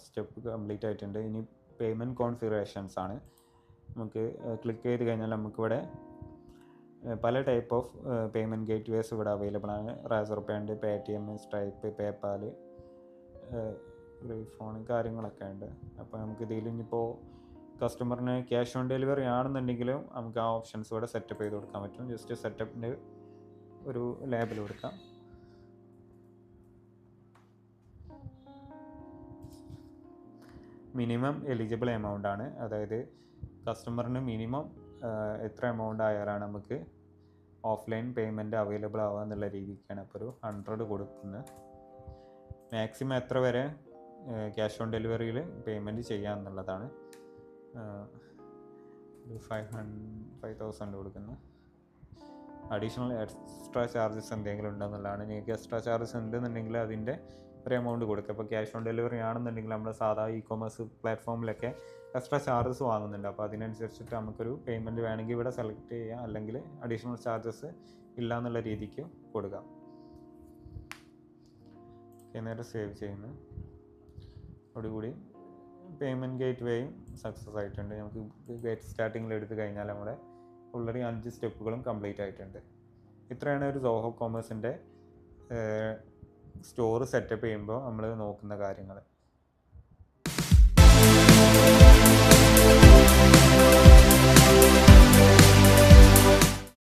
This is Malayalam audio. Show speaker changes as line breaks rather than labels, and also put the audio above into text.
സ്റ്റെപ്പ് കംപ്ലീറ്റ് ആയിട്ടുണ്ട്. ഇനി പേയ്മെൻറ്റ് കോൺഫിഗറേഷൻസ് ആണ്. നമുക്ക് ക്ലിക്ക് ചെയ്ത് കഴിഞ്ഞാൽ നമുക്കിവിടെ പല type of payment gateways ഇവിടെ അവൈലബിൾ ആണ്. Razor payment, Paytm, Stripe, PayPal, phone കാര്യങ്ങളൊക്കെ ഉണ്ട്. അപ്പോൾ നമുക്ക് ഇതിൽ ഇനിയിപ്പോൾ കസ്റ്റമറിന് ക്യാഷ് ഓൺ ഡെലിവറി ആണെന്നുണ്ടെങ്കിലും നമുക്ക് ആ ഓപ്ഷൻസ് ഇവിടെ സെറ്റപ്പ് ചെയ്ത് കൊടുക്കാൻ പറ്റും. ജസ്റ്റ് സെറ്റപ്പിൻ്റെ ഒരു ലേബൽ കൊടുക്കാം. മിനിമം എലിജിബിൾ എമൗണ്ട് ആണ്, അതായത് കസ്റ്റമറിന് മിനിമം എത്ര എമൗണ്ട് ആയാലാണ് നമുക്ക് ഓഫ്ലൈൻ പേയ്മെൻറ്റ് അവൈലബിൾ ആവുക എന്നുള്ള രീതിക്കാണ്. അപ്പോൾ ഒരു 100 കൊടുക്കുന്നത്. മാക്സിമം എത്ര വരെ ക്യാഷ് ഓൺ ഡെലിവറിയിൽ പേയ്മെൻറ്റ് ചെയ്യാമെന്നുള്ളതാണ്. ഒരു 5,000 കൊടുക്കുന്നത്. അഡീഷണൽ എക്സ്ട്രാ ചാർജസ് എന്തെങ്കിലും ഉണ്ടെന്നുള്ളതാണ്. നിങ്ങൾക്ക് എക്സ്ട്രാ ചാർജസ് ഉണ്ടെന്നുണ്ടെങ്കിൽ അതിൻ്റെ ഒരു എമൗണ്ട് കൊടുക്കുക. ഇപ്പോൾ ക്യാഷ് ഓൺ ഡെലിവറി ആണെന്നുണ്ടെങ്കിൽ നമ്മൾ സാധാ ഇ-കൊമേഴ്സ് പ്ലാറ്റ്ഫോമിലൊക്കെ എക്സ്ട്രാ ചാർജസ് വാങ്ങുന്നുണ്ട്. അപ്പോൾ അതിനനുസരിച്ചിട്ട് നമുക്കൊരു പേയ്മെൻറ്റ് വേണമെങ്കിൽ ഇവിടെ സെലക്ട് ചെയ്യാം, അല്ലെങ്കിൽ അഡീഷണൽ ചാർജസ് ഇല്ല എന്നുള്ള രീതിക്ക് കൊടുക്കാം. നേരെ സേവ് ചെയ്യുന്നു. അതോടുകൂടി പേയ്മെൻറ്റ് ഗേറ്റ് വേയും സക്സസ് ആയിട്ടുണ്ട്. നമുക്ക് ഗേറ്റ് സ്റ്റാർട്ടിങ്ങിൽ എടുത്തു കഴിഞ്ഞാൽ നമ്മുടെ ഓൾറെഡി 5 സ്റ്റെപ്പുകളും കംപ്ലീറ്റ് ആയിട്ടുണ്ട്. ഇത്രയാണ് ഒരു സോഹോ കൊമേഴ്സിൻ്റെ സ്റ്റോർ സെറ്റപ്പ് ചെയ്യുമ്പോൾ നമ്മൾ നോക്കുന്ന കാര്യങ്ങൾ.